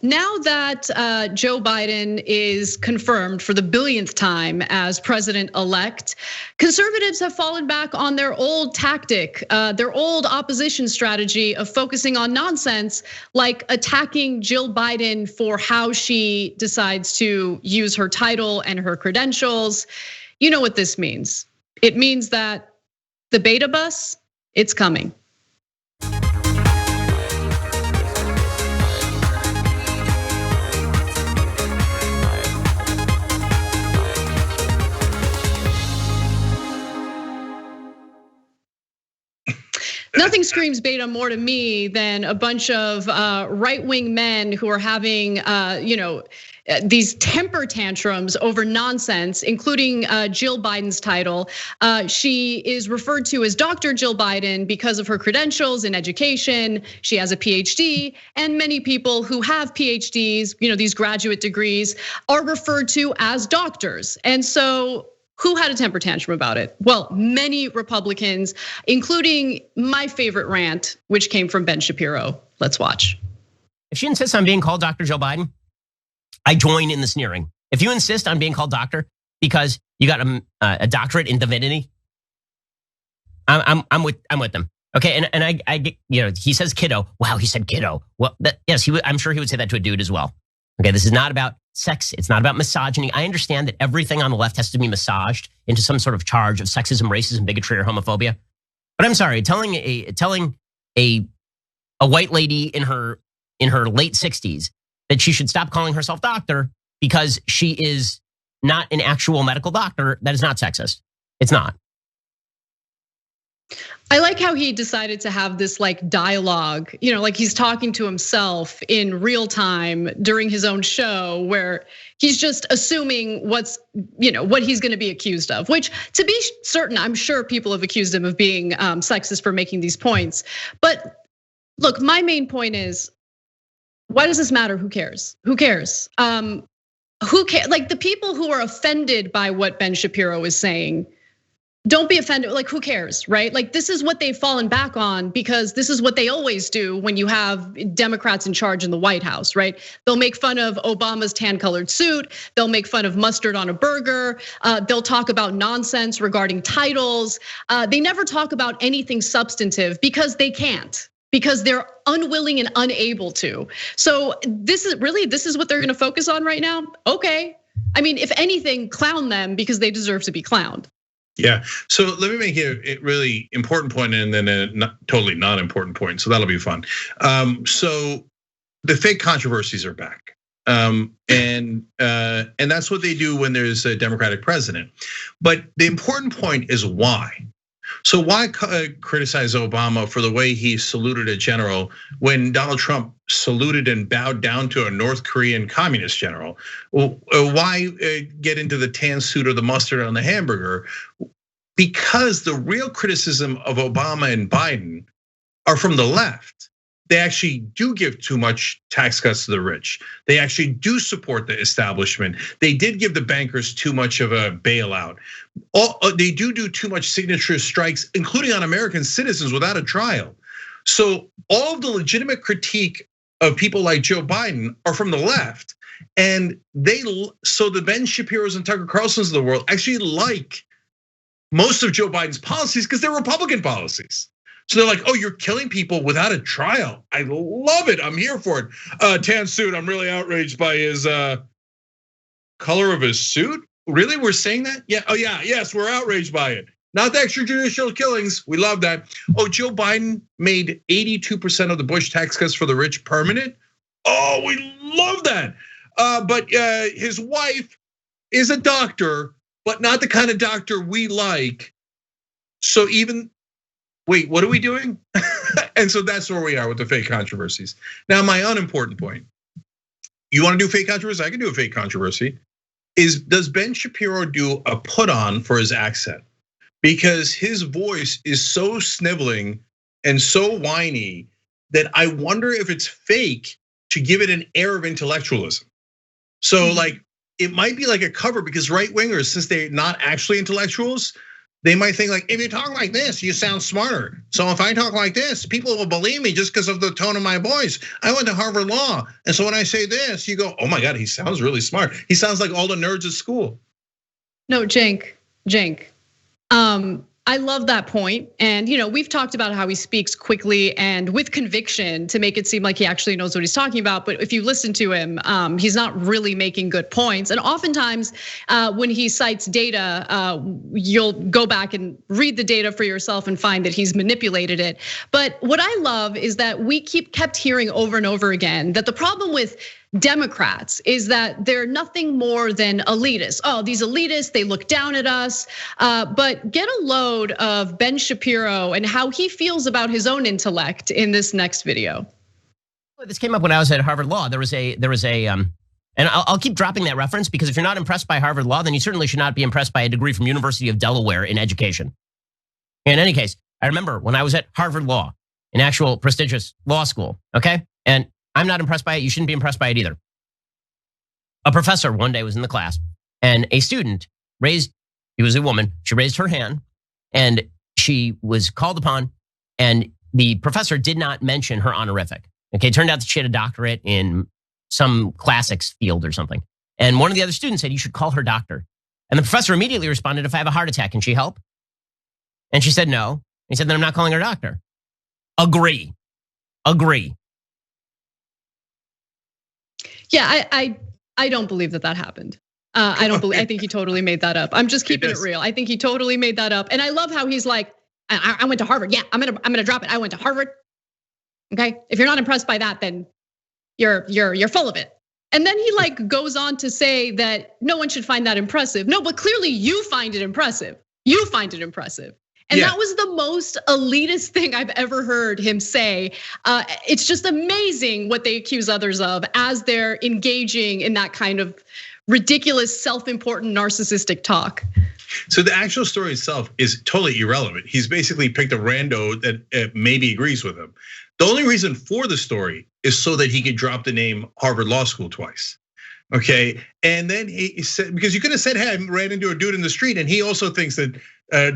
Now that Joe Biden is confirmed for the billionth time as president-elect, conservatives have fallen back on their old tactic, their old opposition strategy of focusing on nonsense, like attacking Jill Biden for how she decides to use her title and her credentials. You know what this means. It means that the beta bus, it's coming. Nothing screams beta more to me than a bunch of right-wing men who are having, these temper tantrums over nonsense, including Jill Biden's title. She is referred to as Dr. Jill Biden because of her credentials in education. She has a PhD, and many people who have PhDs, these graduate degrees, are referred to as doctors. And so, who had a temper tantrum about it? Well, many Republicans, including my favorite rant, which came from Ben Shapiro. Let's watch. If she insists on being called Dr. Joe Biden, I join in the sneering. If you insist on being called doctor because you got a doctorate in divinity, I'm with them. Okay, and I he says kiddo. Wow, he said kiddo. Well, yes, I'm sure he would say that to a dude as well. Okay, this is not about sex. It's not about misogyny. I understand that everything on the left has to be massaged into some sort of charge of sexism, racism, bigotry, or homophobia. But I'm sorry, telling a white lady in her late 60s that she should stop calling herself doctor because she is not an actual medical doctor, that is not sexist. It's not. I like how he decided to have this like dialogue, like he's talking to himself in real time during his own show, where he's just assuming what he's gonna be accused of, which to be certain, I'm sure people have accused him of being sexist for making these points. But look, my main point is, why does this matter? Who cares? Who cares? Who cares? Like the people who are offended by what Ben Shapiro is saying, don't be offended, like who cares, right? Like this is what they've fallen back on because this is what they always do when you have Democrats in charge in the White House, right? They'll make fun of Obama's tan-colored suit, they'll make fun of mustard on a burger, they'll talk about nonsense regarding titles. They never talk about anything substantive because they can't, because they're unwilling and unable to. So this is what they're gonna focus on right now? Okay, I mean, if anything, clown them because they deserve to be clowned. Yeah, so let me make a really important point and then a totally not important point. So that'll be fun. So the fake controversies are back, and that's what they do when there's a Democratic president. But the important point is why. So why criticize Obama for the way he saluted a general when Donald Trump saluted and bowed down to a North Korean communist general? Why get into the tan suit or the mustard on the hamburger? Because the real criticism of Obama and Biden are from the left. They actually do give too much tax cuts to the rich. They actually do support the establishment. They did give the bankers too much of a bailout. They do too much signature strikes, including on American citizens without a trial. So all of the legitimate critique of people like Joe Biden are from the left. And so the Ben Shapiros and Tucker Carlsons of the world actually like most of Joe Biden's policies because they're Republican policies. So they're like, oh, you're killing people without a trial. I love it, I'm here for it. Tan suit, I'm really outraged by his color of his suit. Really, we're saying that? Yeah, oh yeah, yes, we're outraged by it. Not the extrajudicial killings, we love that. Oh, Joe Biden made 82% of the Bush tax cuts for the rich permanent. Oh, we love that. But his wife is a doctor, but not the kind of doctor we like. So wait, what are we doing? And so that's where we are with the fake controversies. Now, my unimportant point, you wanna do fake controversy? I can do a fake controversy. Does Ben Shapiro do a put on for his accent? Because his voice is so sniveling and so whiny that I wonder if it's fake to give it an air of intellectualism. So like, it might be like a cover because right wingers, since they're not actually intellectuals, they might think like, if you talk like this, you sound smarter. So if I talk like this, people will believe me just because of the tone of my voice. I went to Harvard Law. And so when I say this, you go, oh my God, he sounds really smart. He sounds like all the nerds at school. No, Cenk. I love that point. And we've talked about how he speaks quickly and with conviction to make it seem like he actually knows what he's talking about. But if you listen to him, he's not really making good points. And oftentimes when he cites data, you'll go back and read the data for yourself and find that he's manipulated it. But what I love is that we kept hearing over and over again that the problem with Democrats is that they're nothing more than elitists. Oh, these elitists, they look down at us. But get a load of Ben Shapiro and how he feels about his own intellect in this next video. This came up when I was at Harvard Law. There was a, and I'll keep dropping that reference because if you're not impressed by Harvard Law, then you certainly should not be impressed by a degree from University of Delaware in education. In any case, I remember when I was at Harvard Law, an actual prestigious law school, okay? And I'm not impressed by it. You shouldn't be impressed by it either. A professor one day was in the class and a student he was a woman, she raised her hand and she was called upon and the professor did not mention her honorific. Okay, it turned out that she had a doctorate in some classics field or something. And one of the other students said, you should call her doctor. And the professor immediately responded, if I have a heart attack, can she help? And she said no. He said, then I'm not calling her doctor. Agree. Yeah, I don't believe that happened. I don't believe. I think he totally made that up. I'm just keeping it real. I think he totally made that up, and I love how he's like, I went to Harvard. Yeah, I'm gonna drop it. I went to Harvard. Okay, if you're not impressed by that, then you're full of it. And then he like goes on to say that no one should find that impressive. No, but clearly you find it impressive. You find it impressive. And that was the most elitist thing I've ever heard him say. It's just amazing what they accuse others of as they're engaging in that kind of ridiculous, self-important, narcissistic talk. So the actual story itself is totally irrelevant. He's basically picked a rando that maybe agrees with him. The only reason for the story is so that he could drop the name Harvard Law School twice. Okay, and then he said, because you could have said, hey, I ran into a dude in the street and he also thinks that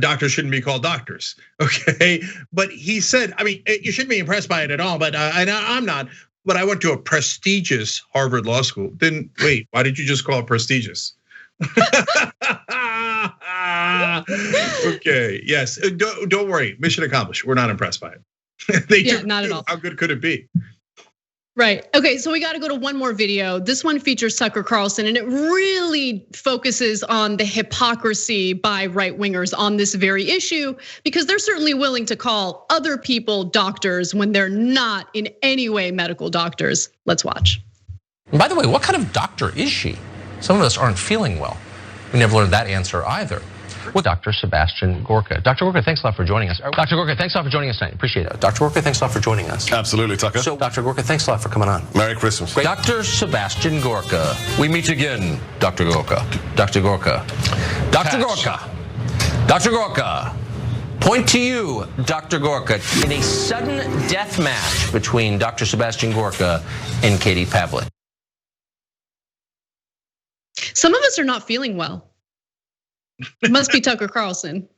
doctors shouldn't be called doctors, okay? But he said, I mean, you shouldn't be impressed by it at all, but I'm not. But I went to a prestigious Harvard Law School. Then wait, why did you just call it prestigious? Okay, yes, don't worry, mission accomplished. We're not impressed by it. Not at all. How good could it be? Right. Okay, so we got to go to one more video. This one features Tucker Carlson, and it really focuses on the hypocrisy by right wingers on this very issue, because they're certainly willing to call other people doctors when they're not in any way medical doctors. Let's watch. And by the way, what kind of doctor is she? Some of us aren't feeling well. We never learned that answer either. With Dr. Sebastian Gorka. Dr. Gorka, thanks a lot for joining us. Dr. Gorka, thanks a lot for joining us tonight. Appreciate it. Dr. Gorka, thanks a lot for joining us. Absolutely, Tucker. So, Dr. Gorka, thanks a lot for coming on. Merry Christmas. Great. Dr. Sebastian Gorka. We meet again, Dr. Gorka. Dr. Gorka. Dr. Gorka. Dr. Gorka. Point to you, Dr. Gorka, in a sudden death match between Dr. Sebastian Gorka and Katie Pavlik. Some of us are not feeling well. It must be Tucker Carlson.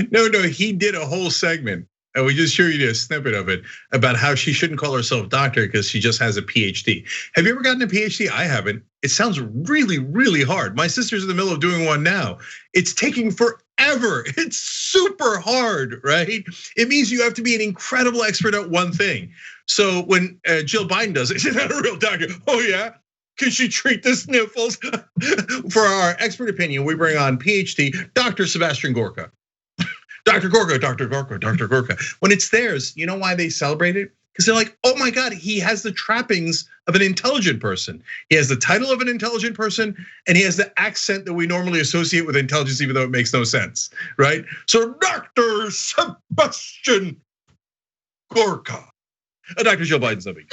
No, he did a whole segment, and we just showed you a snippet of it about how she shouldn't call herself doctor because she just has a PhD. Have you ever gotten a PhD? I haven't. It sounds really, really hard. My sister's in the middle of doing one now. It's taking forever. It's super hard, right? It means you have to be an incredible expert at one thing. So when Jill Biden does it, she's not a real doctor. Oh yeah? Can she treat the sniffles? For our expert opinion, we bring on PhD, Dr. Sebastian Gorka. Dr. Gorka, Dr. Gorka, Dr. Gorka. When it's theirs, you know why they celebrate it? Because they're like, oh my God, he has the trappings of an intelligent person. He has the title of an intelligent person, and he has the accent that we normally associate with intelligence, even though it makes no sense, right? So Dr. Sebastian Gorka. Dr. Jill Biden's something.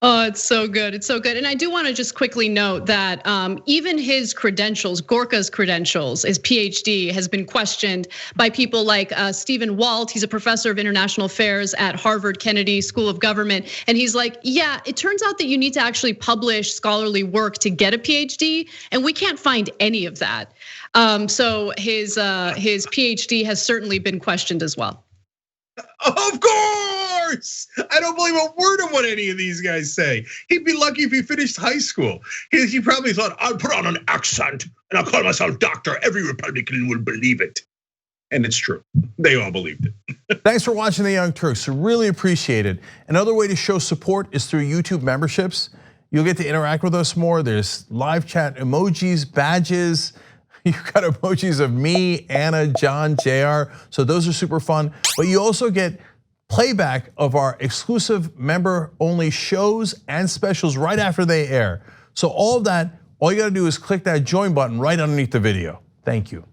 Oh, it's so good. It's so good. And I do want to just quickly note that even his credentials, Gorka's credentials, his PhD, has been questioned by people like Stephen Walt. He's a professor of international affairs at Harvard Kennedy School of Government. And he's like, yeah, it turns out that you need to actually publish scholarly work to get a PhD. And we can't find any of that. So his PhD has certainly been questioned as well. Of course! I don't believe a word of what any of these guys say. He'd be lucky if he finished high school. He probably thought, I'll put on an accent and I'll call myself doctor. Every Republican will believe it. And it's true. They all believed it. Thanks for watching The Young Turks. Really appreciate it. Another way to show support is through YouTube memberships. You'll get to interact with us more. There's live chat emojis, badges. You've got emojis of me, Anna, John, JR. So those are super fun. But you also get playback of our exclusive member-only shows and specials right after they air. So all of that, all you gotta do is click that join button right underneath the video. Thank you.